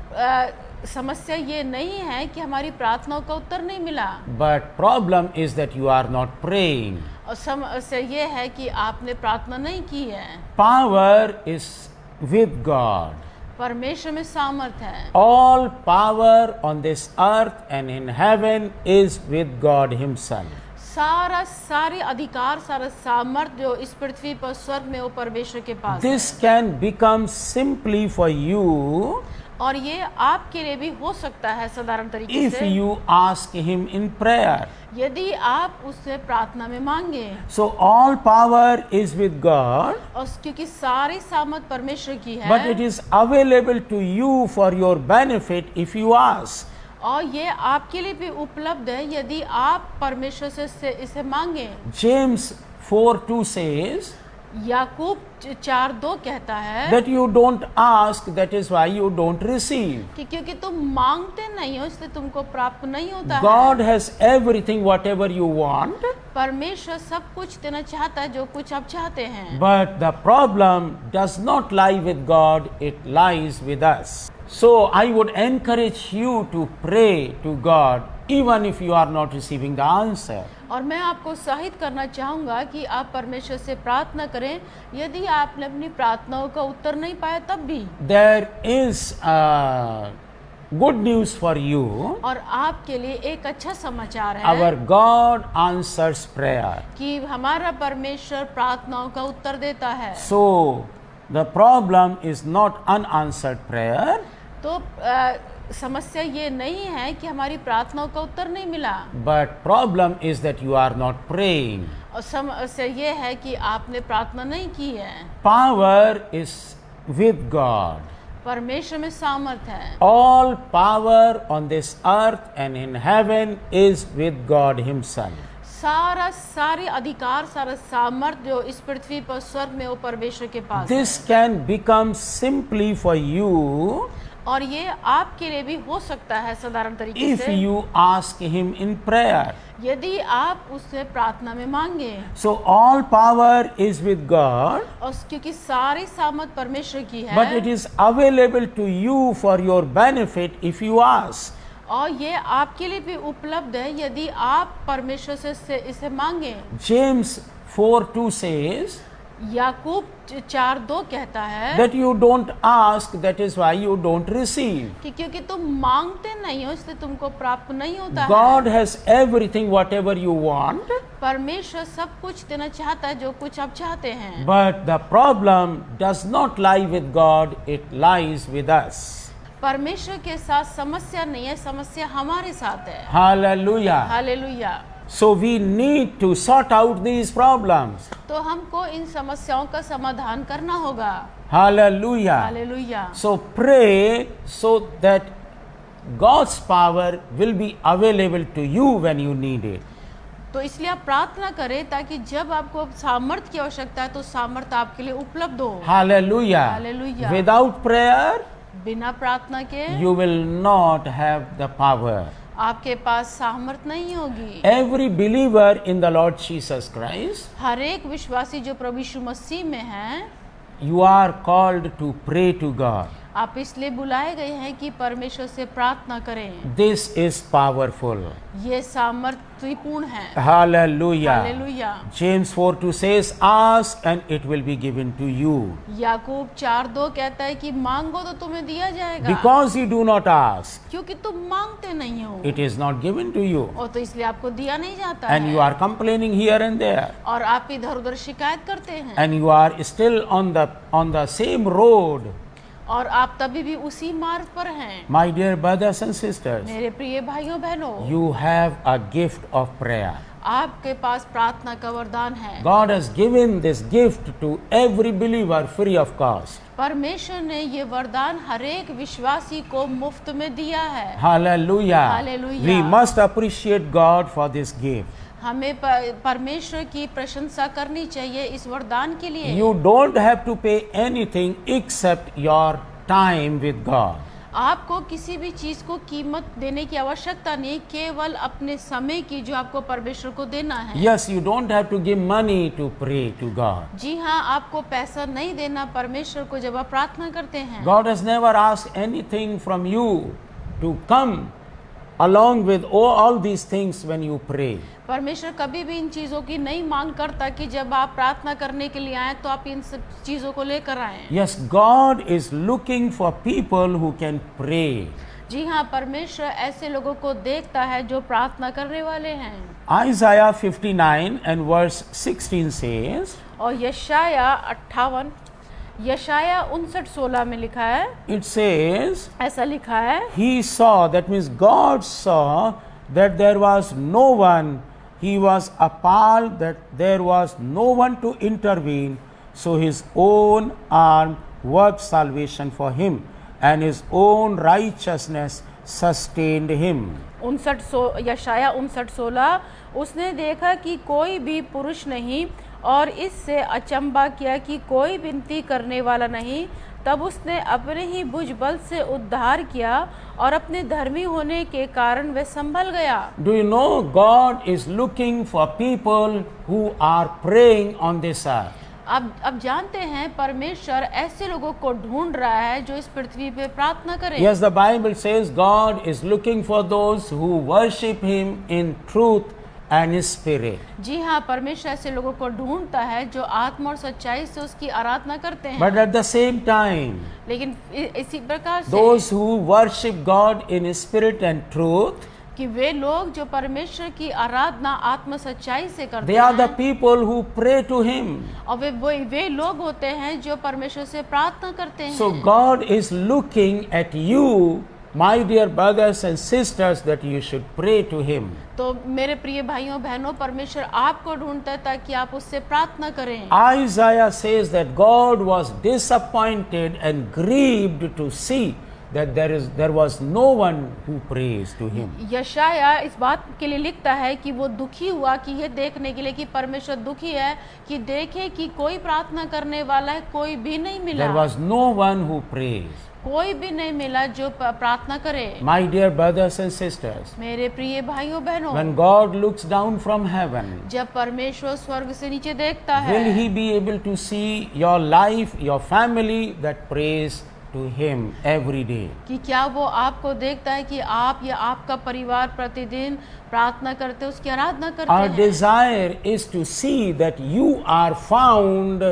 समस्या ये नहीं है कि हमारी प्रार्थनाओं का उत्तर नहीं मिला. But problem is that you are not praying. और समस्या ये है कि आपने प्रार्थना नहीं की है. Power is with God. परमेश्वर में सामर्थ है. All power on this earth and in heaven is with God Himself. सारे अधिकार, सारा सामर्थ जो इस पृथ्वी पर स्वर्ग में वो परमेश्वर के पास है. This can become simply for you. और ये आपके लिए भी हो सकता है साधारण तरीके से. If you ask Him in prayer. यदि आप उससे प्रार्थना में मांगे. So all power is with God. और क्योंकि सारी सामर्थ परमेश्वर की है. But it is available to you for your benefit if you ask. और ये आपके लिए भी उपलब्ध है यदि आप परमेश्वर से इसे मांगे. James 4:2 says. याकूब 4:2 कहता है that you don't ask, that is why you don't receive. कि क्योंकि तुम मांगते नहीं हो इसलिए तुमको प्राप्त नहीं होता God है. has everything whatever you want. परमेश्वर सब कुछ देना चाहता है जो कुछ आप चाहते हैं. But the problem does not lie with God, it lies with us. So I would encourage you to pray to God even if you are not receiving the answer. और मैं आपको उत्साहित करना चाहूँगा कि आप परमेश्वर से प्रार्थना करें यदि आपने अपनी प्रार्थनाओं का उत्तर नहीं पाया तब भी. There is good news for you. और आपके लिए एक अच्छा समाचार है. Our God answers prayer. कि हमारा परमेश्वर प्रार्थनाओं का उत्तर देता है. So the problem is not unanswered prayer. तो समस्या ये नहीं है कि हमारी प्रार्थनाओं का उत्तर नहीं मिला. But problem is that you are not praying. और समस्या ये है कि आपने प्रार्थना नहीं की है. Power is with God. परमेश्वर में सामर्थ है. All power on this earth and in heaven is with God Himself. सारे अधिकार, सारा सामर्थ्य जो इस पृथ्वी पर स्वर्ग में वो परमेश्वर के पास This can become simply for you और ये आपके लिए भी हो सकता है साधारण तरीके if से you ask Him in prayer. यदि आप उससे प्रार्थना में मांगे। So all power is with God, और क्योंकि सारी सामर्थ परमेश्वर की है, but it is available to you for your benefit if you ask. और ये आपके लिए भी उपलब्ध है यदि आप परमेश्वर से इसे मांगे। James 4:2 says याकूब 4:2 कहता है that you don't ask, that is why you don't receive. कि क्योंकि तुम मांगते नहीं हो इसलिए तुमको प्राप्त नहीं होता God है। has everything whatever you want, परमेश्वर सब कुछ देना चाहता है जो कुछ आप चाहते हैं। but the problem does not lie with God, it lies with us. परमेश्वर के साथ समस्या नहीं है, समस्या हमारे साथ है। Hallelujah. Hallelujah. So we need to sort out these problems. तो हमको इन समस्याओं का समाधान करना होगा। Hallelujah. Hallelujah. So pray so that God's power will be available to you when you need it. तो इसलिए आप प्रार्थना करें ताकि जब आपको सामर्थ की आवश्यकता है तो सामर्थ आपके लिए उपलब्ध हो। Hallelujah. Hallelujah. Without prayer, बिना प्रार्थना के you will not have the power. आपके पास सामर्थ नहीं होगी। Every believer in the Lord Jesus Christ, हर एक विश्वासी जो प्रभु यीशु मसीह में है, you are called to pray to God. आप इसलिए बुलाए गए हैं कि परमेश्वर से प्रार्थना करें। This is powerful. ये सामर्थ्यपूर्ण है। Hallelujah. Hallelujah. James 4:2 says, ask and it will be given to you. याकूब 4:2 कहता है कि मांगो तो तुम्हें दिया जाएगा। Because you do not ask, क्योंकि तुम मांगते नहीं हो it is not given to you. और तो इसलिए आपको दिया नहीं जाता And है। you are complaining here and there. और आप इधर उधर शिकायत करते हैं And you are still on the same road. और आप तभी भी उसी मार्ग पर हैं। My dear brothers and sisters, मेरे प्रिय भाइयों बहनों, you have a gift of prayer. आपके पास प्रार्थना का वरदान है। God has given this gift to every believer free of cost. परमेश्वर ने ये वरदान हर एक विश्वासी को मुफ्त में दिया है। Hallelujah. Hallelujah. We must appreciate God for this gift. हमें परमेश्वर की प्रशंसा करनी चाहिए इस वरदान के लिए। You don't have to pay anything except your time with God. आपको किसी भी चीज को कीमत देने की आवश्यकता नहीं, केवल अपने समय की जो आपको परमेश्वर को देना है। Yes, you don't have to give money to pray to God. जी हाँ, आपको पैसा नहीं देना परमेश्वर को जब आप प्रार्थना करते हैं। God has never asked anything from you to come along with all these things when you pray. परमेश्वर कभी भी इन चीजों की नहीं मांग करता कि जब आप प्रार्थना करने के लिए आए तो आप इन सब चीजों को लेकर आए। Yes, God is looking for people who can pray. जी हाँ, परमेश्वर ऐसे लोगों को देखता है जो प्रार्थना करने वाले हैं। Isaiah 59 and verse 16 says, और यशाया 59:16 में लिखा है, it says, ऐसा लिखा है, He saw, that means God saw that there was no one, he was appalled that there was no one to intervene, so his own arm worked salvation for him and his own righteousness sustained him. यशाया 59:16, उसने देखा कि कोई भी पुरुष नहीं और इससे अचंबा किया कि कोई विनती करने वाला नहीं, तब उसने अपने ही भुजबल से उद्धार किया और अपने धर्मी होने के कारण वह संभल गया। Do you know God is looking for people who are praying on this earth? अब जानते हैं परमेश्वर ऐसे लोगों को ढूंढ रहा है जो इस पृथ्वी पे प्रार्थना करें। Yes, the Bible says God is looking for those who worship Him in truth and spirit. जी हाँ, परमेश्वर ऐसे लोगों को ढूंढता है जो आत्मा और सच्चाई से उसकी आराधना करते हैं। But at the same time, लेकिन इसी प्रकार से those who worship God in spirit and truth, कि वे लोग जो परमेश्वर की आराधना आत्मा सच्चाई से करते they are the हैं, people who pray to Him. और वे लोग होते हैं जो परमेश्वर से प्रार्थना करते हैं। So God is looking at you, my dear brothers and sisters, that you should pray to Him. तो मेरे प्रिय भाइयों बहनों, परमेश्वर आपको ढूंढता है ताकि आप उससे प्रार्थना करें। Isaiah says that God was disappointed and grieved to see that there was no one who prays to him. यशाया इस बात के लिए लिखता है कि वो दुखी हुआ कि ये देखने के लिए कि परमेश्वर दुखी है कि देखे कि कोई प्रार्थना करने वाला है, कोई भी नहीं मिला। There was no one who prays. कोई भी नहीं मिला जो प्रार्थना करे। My dear brothers and sisters, मेरे प्रिय भाइयों बहनों, when God looks down from heaven, जब परमेश्वर स्वर्ग से नीचे देखता है, will he be able to see your life, your family that prays to him every day? कि क्या वो आपको देखता है कि आप या आपका परिवार प्रतिदिन प्रार्थना करते, उसकी आराधना करते Our हैं? desire is to see that you are found,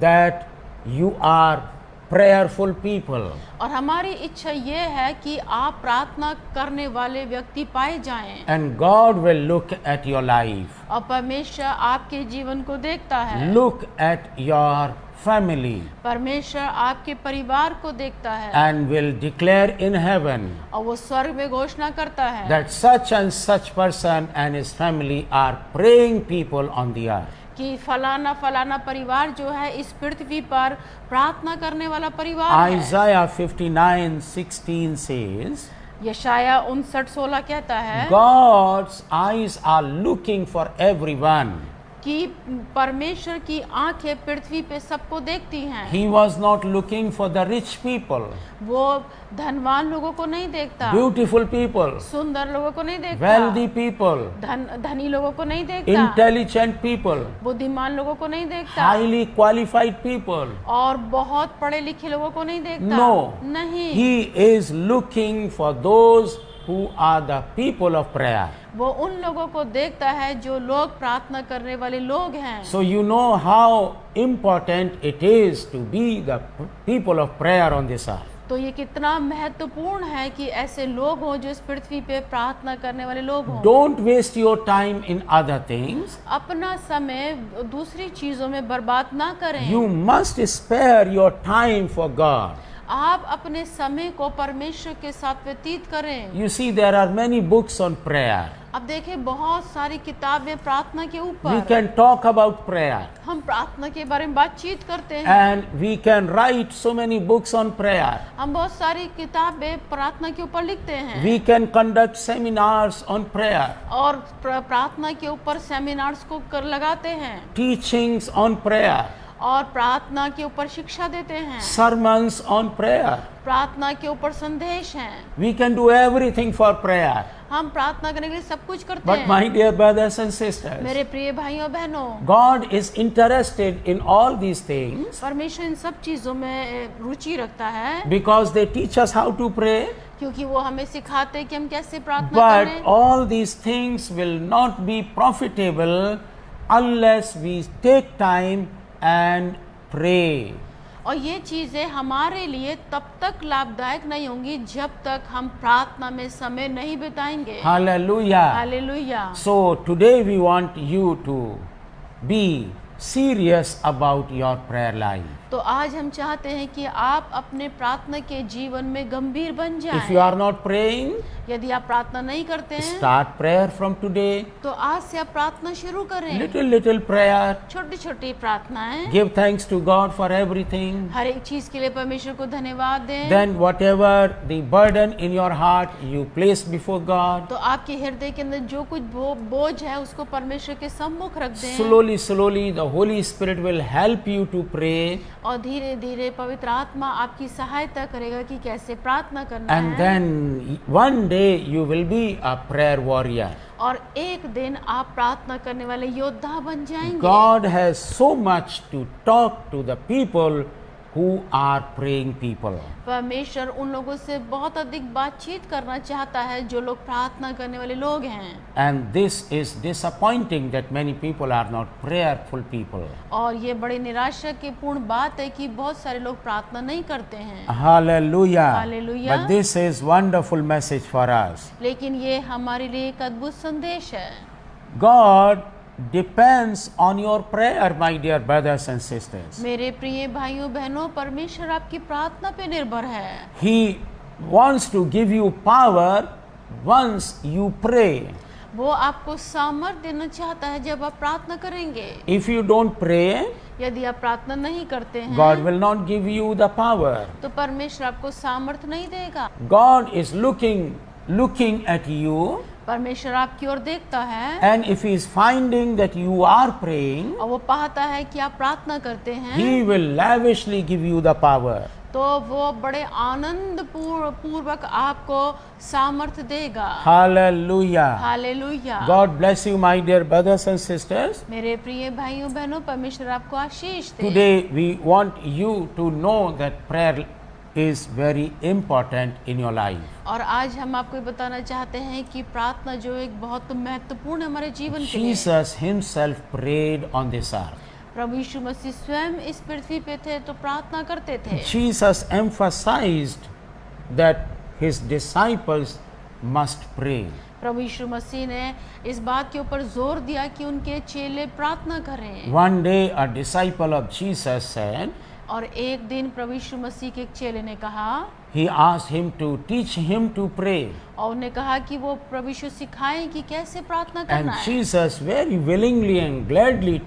that you are prayerful people. और हमारी इच्छा ये है कि आप प्रार्थना करने वाले व्यक्ति पाए जाएं। And God will look at your life, और परमेश्वर आपके जीवन को देखता है, look at your family, परमेश्वर आपके परिवार को देखता है, and will declare in heaven और वो स्वर्ग में घोषणा करता है that such and such person and his family are praying people on the earth. कि फलाना फलाना परिवार जो है इस पृथ्वी पर प्रार्थना करने वाला परिवार है। Isaiah 59:16 says, यशाया 59:16 कहता है God's eyes are looking for everyone. कि परमेश्वर की आंखें पृथ्वी पे सबको देखती हैं। He was not looking for the rich people, वो धनवान लोगों को नहीं देखता, beautiful people, सुंदर लोगों को नहीं देखता, wealthy people, धनी लोगों को नहीं देखता, intelligent people, बुद्धिमान लोगों को नहीं देखता, highly qualified people. और बहुत पढ़े लिखे लोगों को नहीं देखता। No, नहीं, He is looking for those who are the people of prayer. वो उन लोगों को देखता है जो लोग प्रार्थना करने वाले लोग हैं। So you know how important it is to be the people of prayer on this earth. तो ये कितना महत्वपूर्ण है कि ऐसे लोग हों जो इस पृथ्वी पे प्रार्थना करने वाले लोग हों। Don't waste your time in other things. अपना समय दूसरी चीजों में बर्बाद ना करें। You must spare your time for God. आप अपने समय को परमेश्वर के साथ व्यतीत करें। You see, there are many books on prayer. अब देखें बहुत सारी किताबें प्रार्थना के We ऊपर। can talk about prayer, हम प्रार्थना के बारे में बातचीत करते हैं। and we can write so many books on prayer. हम बहुत सारी किताबें प्रार्थना के ऊपर लिखते हैं। We can conduct seminars on prayer, और प्रार्थना के ऊपर सेमिनार्स को कर लगाते हैं teachings on prayer, और प्रार्थना के ऊपर शिक्षा देते हैं। sermons on prayer. प्रार्थना के ऊपर संदेश हैं। We can do everything for prayer. हम प्रार्थना करने के लिए सब कुछ करते But हैं। my dear brothers and sisters, मेरे प्रिय भाइयों बहनों, God is interested in all these things परमेश्वर इन सब चीजों में रुचि रखता है because they teach us how to pray. क्योंकि वो हमें सिखाते हैं कि हम कैसे प्रार्थना But करें। all these things will not be profitable unless we take time and pray. और ये चीजें हमारे लिए तब तक लाभदायक नहीं होंगी जब तक हम प्रार्थना में समय नहीं बिताएंगे। Hallelujah. Hallelujah. So today we want you to be serious about your prayer life. तो आज हम चाहते हैं कि आप अपने प्रार्थना के जीवन में गंभीर बन If you जाएं। are not praying, यदि आप प्रार्थना नहीं करते हैं start prayer from today. तो आज से आप प्रार्थना शुरू करें। Little prayer. छोटी छोटी प्रार्थनाएं। Give thanks to God for everything. हर एक चीज के लिए परमेश्वर को धन्यवाद दें। Then whatever the burden in your heart you place before God. तो आपके हृदय के अंदर जो कुछ बोझ है उसको परमेश्वर के सम्मुख रख दें। Slowly the Holy Spirit will help you to pray. और धीरे धीरे पवित्र आत्मा आपकी सहायता करेगा कि कैसे प्रार्थना करना And है। then one day you will be a prayer warrior. और एक दिन आप प्रार्थना करने वाले योद्धा बन जाएंगे। God has so much to talk to the people who are praying people. परमेश्वर उन लोगों से बहुत अधिक बातचीत करना चाहता है जो लोग प्रार्थना करने वाले लोग हैं। And this is disappointing that many people are not prayerful people. और ये बड़ी निराशा की पूर्ण बात है कि बहुत सारे लोग प्रार्थना नहीं करते हैं। Hallelujah. Hallelujah. But this is wonderful message for us. लेकिन ये हमारे लिए एक अद्भुत संदेश है। God depends on your prayer, my dear brothers and sisters. मेरे प्रिय भाइयों बहनों, परमेश्वर आपकी प्रार्थना पे निर्भर है। He wants to give you power once you pray. वो आपको सामर्थ्य देना चाहता है जब आप प्रार्थना करेंगे। If you don't pray, यदि आप प्रार्थना नहीं करते हैं God will not give you the power. तो परमेश्वर आपको सामर्थ नहीं देगा। God is looking at you, परमेश्वर आपकी ओर देखता है and if He is finding that you are praying, और वो पाता है कि आप प्रार्थना करते हैं He will lavishly give you the power. तो वो बड़े आनंद पूर्वक आपको सामर्थ देगा। Hallelujah. Hallelujah. God bless you, my dear brothers and sisters. मेरे प्रिय भाइयों बहनों, परमेश्वर आपको आशीष दे। Today we want you to know that prayer is very important in your life. और आज हम आपको ये बताना चाहते हैं कि प्रार्थना जो एक बहुत महत्वपूर्ण है हमारे जीवन के लिए। Jesus Himself prayed on this earth. प्रभु यीशु मसीह स्वयं इस पृथ्वी पे थे तो प्रार्थना करते थे। Jesus emphasized that His disciples must pray. प्रभु यीशु मसीह ने इस बात के ऊपर जोर दिया कि उनके चेले प्रार्थना करें। One day a disciple of Jesus said, और एक दिन प्रभु यीशु मसीह के एक चेले ने कहा, he asked him to teach him to pray. और उन्हें कहा कि वो प्रभु यीशु सिखाएं कि कैसे प्रार्थना करना And है। Jesus very willingly and gladly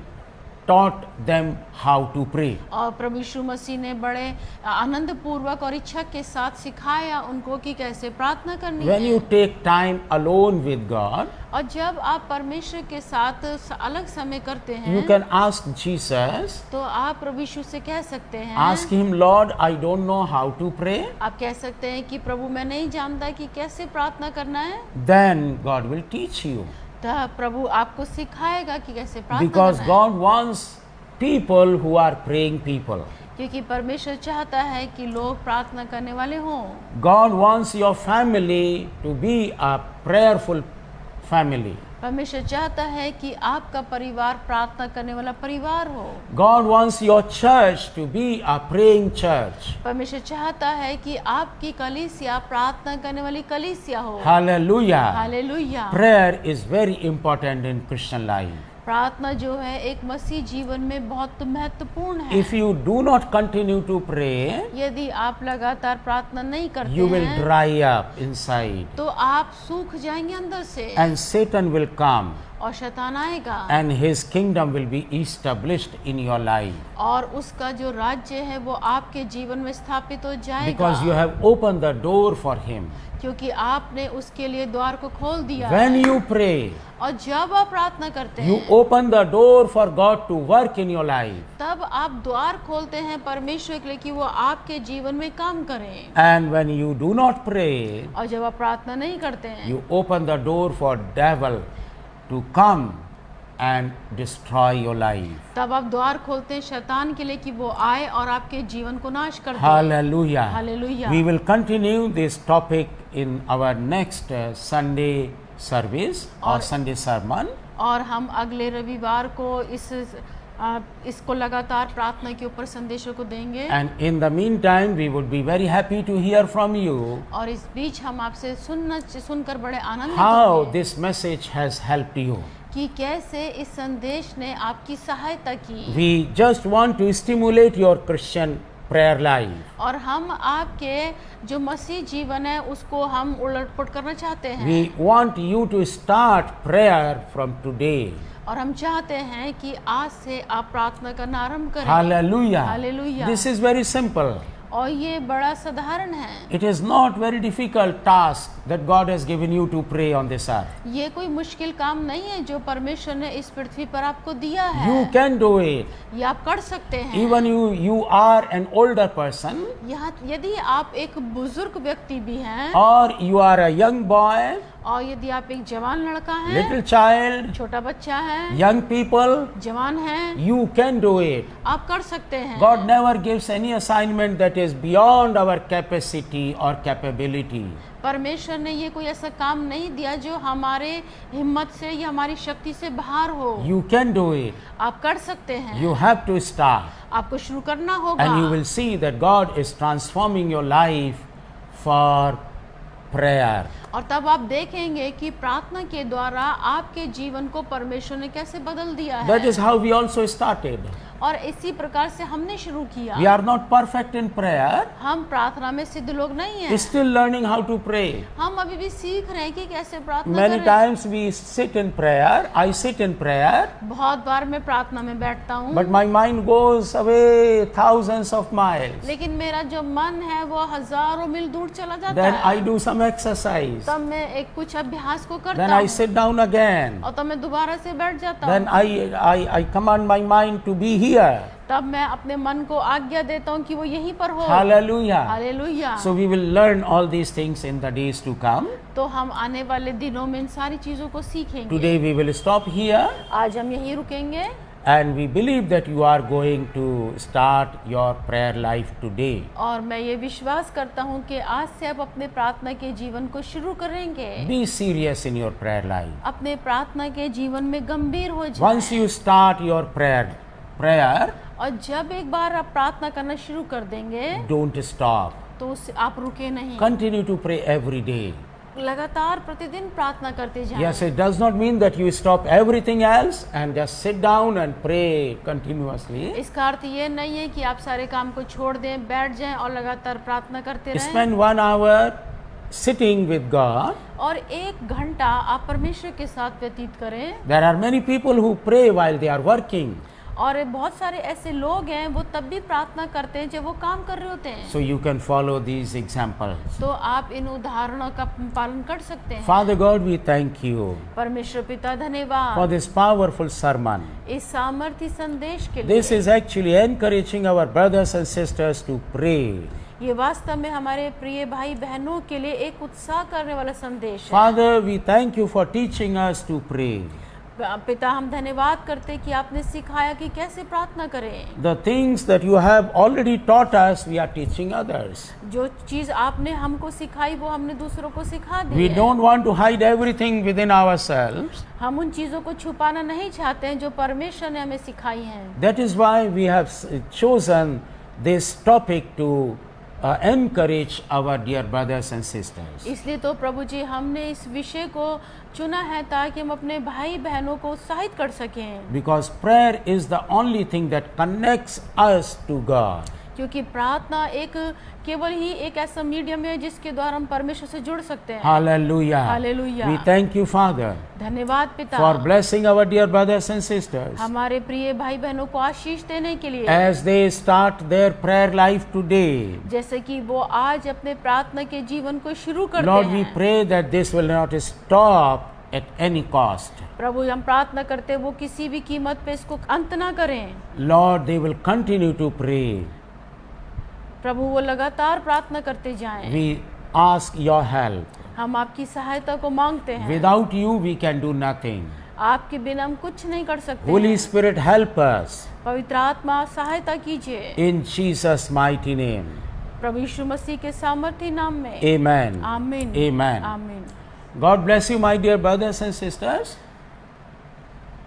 taught them how to pray. और प्रभु यीशु मसीह ने बड़े आनंद पूर्वक और इच्छा के साथ सिखाया उनको कि कैसे प्रार्थना करनी When है। you take time alone with God, और जब आप परमेश्वर के साथ अलग समय करते you हैं can ask Jesus, तो आप प्रभु यीशु से कह सकते हैं, ask Him, Lord, I don't know how to pray. आप कह सकते हैं कि प्रभु मैं नहीं जानता कि कैसे प्रार्थना करना है। Then God will teach you. तो प्रभु आपको सिखाएगा कि कैसे प्रार्थना Because करना है। God wants people who are praying people. क्योंकि परमेश्वर चाहता है कि लोग प्रार्थना करने वाले हों। God wants your family to be a prayerful family. परमेश्वर चाहता है कि आपका परिवार प्रार्थना करने वाला परिवार हो। God wants your church to be a praying church. परमेश्वर चाहता है कि आपकी कलीसिया प्रार्थना करने वाली कलीसिया हो। Hallelujah. Hallelujah. Prayer is very important in Christian life. प्रार्थना जो है एक मसीह जीवन में बहुत महत्वपूर्ण है। If you do not continue to pray, यदि आप लगातार प्रार्थना नहीं करते you will हैं dry up inside, तो आप सूख जाएंगे अंदर से and Satan will come, और शैतान आएगा and his kingdom will be established in your life. और उसका जो राज्य है वो आपके जीवन में स्थापित हो जाएगा। Because you have opened the door for him. क्योंकि आपने उसके लिए द्वार को खोल दिया When है। you pray, और जब आप प्रार्थना करते you हैं open the door for God to work in your life. तब आप द्वार खोलते हैं परमेश्वर के लिए कि वो आपके जीवन में काम करें। And when you do not pray, और जब आप प्रार्थना नहीं करते हैं you open the door for devil to come and destroy your life. तब आप द्वार खोलते हैं शैतान के लिए कि वो आए और आपके जीवन को नाश कर दे। Hallelujah. Hallelujah. We will continue this topic in our next Sunday service or और- Sunday sermon. और हम अगले रविवार को इसको लगातार प्रार्थना के ऊपर संदेशों को देंगे। And in the meantime, we would be very happy to hear from you और इस बीच हम आपसे सुनकर बड़े आनंदित how होंगे this message has helped you. कि कैसे इस संदेश ने आपकी सहायता की। We just want to stimulate your Christian prayer life. और हम आपके जो मसीह जीवन है उसको हम उलटपुलट करना चाहते हैं। We want you to start prayer from today. और हम चाहते हैं कि आज से आप प्रार्थना करना आरंभ करें। Hallelujah. Hallelujah. This is very simple. और ये बड़ा साधारण है। It is not very difficult task that God has given you to pray on this earth. ये कोई मुश्किल काम नहीं है जो परमेश्वर ने इस पृथ्वी पर आपको दिया है। You can do it. ये आप कर सकते हैं। Even you are an older person यहाँ यदि आप एक बुजुर्ग व्यक्ति भी हैं or you are a young boy, और यदि आप एक जवान लड़का हैं, little child, छोटा बच्चा है, young people, जवान है, you can do it. आप कर सकते हैं। God never gives any assignment that is beyond our capacity or capability. परमेश्वर ने ये कोई ऐसा काम नहीं दिया जो हमारे हिम्मत से या हमारी शक्ति से बाहर हो। You can do it. आप कर सकते हैं। You have to start. आपको शुरू करना होगा। And you will see that God is transforming your life for prayer. और तब आप देखेंगे कि प्रार्थना के द्वारा आपके जीवन को परमेश्वर ने कैसे बदल दिया है। That is how we also started. और इसी प्रकार से हमने शुरू किया। We are not perfect in prayer. हम प्रार्थना में सिद्ध लोग नहीं हैं। Still learning how to pray. हम अभी भी सीख रहे हैं कि कैसे प्रार्थना Many करें। times we sit in prayer. I sit in prayer, बहुत बार मैं प्रार्थना में बैठता हूँ, but my mind goes away thousands of miles. लेकिन मेरा जो मन है वो हजारों मील दूर चला जाता Then है। I do some exercise. तब मैं एक कुछ अभ्यास को Then करता I हूँ sit down again. और तब मैं दोबारा से बैठ जाता Then हूँ। I command my mind to be here. तब मैं अपने मन को आज्ञा देता हूँ कि वो यहीं पर हो। Hallelujah. Hallelujah. So we will learn all these things in the days to come. तो हम आने वाले दिनों में इन सारी चीजों को सीखेंगे। Today we will stop here, आज हम यहीं रुकेंगे and we believe that you are going to start your prayer life today. और मैं ये विश्वास करता हूँ कि आज से आप अपने प्रार्थना के जीवन को शुरू करेंगे। Be serious in your prayer life. अपने प्रार्थना के जीवन में गंभीर हो जाएं। Once you start your prayer, और जब एक बार आप प्रार्थना करना शुरू कर देंगे don't stop. तो आप रुके नहीं, Continue to pray every day. लगातार प्रतिदिन प्रार्थना करते जाएं। Yes, it does not mean that you stop everything else and just sit down and pray continuously. इसका अर्थ ये नहीं है कि आप सारे काम को छोड़ दें, बैठ जाएं और लगातार प्रार्थना करते रहें। Spend 1 hour sitting with God. और 1 घंटा आप परमेश्वर के साथ व्यतीत करें। There are many people who pray while they are working. और बहुत सारे ऐसे लोग हैं वो तब भी प्रार्थना करते हैं जब वो काम कर रहे होते हैं। So you can follow these examples. तो आप इन उदाहरणों का पालन कर सकते हैं। Father God, we thank you परमेश्वर पिता for धन्यवाद this powerful sermon. इस सामर्थी संदेश के लिए। This is actually encouraging our brothers and sisters to pray. ये वास्तव में हमारे प्रिय भाई बहनों के लिए एक उत्साह करने वाला संदेश है। Father, we thank you for teaching us to pray. पिता हम धन्यवाद करते हैं कि आपने सिखाया कि कैसे प्रार्थना करें। The things that you have already taught us, we are teaching others. जो चीज आपने हमको सिखाई वो हमने दूसरों को सिखा दी We है। don't want to hide everything within ourselves. हम उन चीजों को छुपाना नहीं चाहते हैं जो परमेश्वर ने हमें सिखाई हैं। That is why we have chosen this topic to encourage our dear brothers and sisters. इसलिए तो प्रभु जी हमने इस विषय को चुना है ताकि हम अपने भाई बहनों को उत्साहित कर सकें। Because prayer is the only thing that connects us to God. क्योंकि प्रार्थना एक केवल ही एक ऐसा मीडियम है जिसके द्वारा हम परमेश्वर से जुड़ सकते हैं। Hallelujah. Hallelujah. We thank you, Father, धन्यवाद पिता for blessing our dear brothers and sisters हमारे प्रिय भाई बहनों को आशीष देने के लिए, as they start their prayer life today. जैसे कि वो आज अपने प्रार्थना के जीवन को शुरू करते Lord, we हैं। pray that this will not stop at any cost. प्रभु हम प्रार्थना करते हैं वो किसी भी कीमत पे इसको अंत ना करें। Lord, they will continue to pray. प्रभु वो लगातार प्रार्थना करते जाएं। We ask your help. हम आपकी सहायता को मांगते हैं। Without you, we can do nothing. आपके बिना हम कुछ नहीं कर सकते Holy हैं। Spirit, help us. पवित्र आत्मा सहायता कीजिए In Jesus' mighty name. प्रभु यीशु मसीह के सामर्थी नाम में। Amen. आमीन। Amen. आमीन। God bless you, my dear brothers and sisters.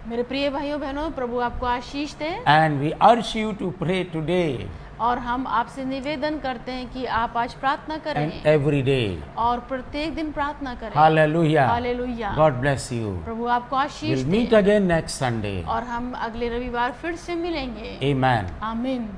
मेरे प्रिय भाइयों बहनों प्रभु आपको आशीष दे। And we urge you to pray today और हम आपसे निवेदन करते हैं कि आप आज प्रार्थना and करें every day. और प्रत्येक दिन प्रार्थना करें। Hallelujah. Hallelujah. God bless you. प्रभु आपको आशीष We'll दे। meet again next Sunday. और हम अगले रविवार फिर से मिलेंगे। Amen. आमीन।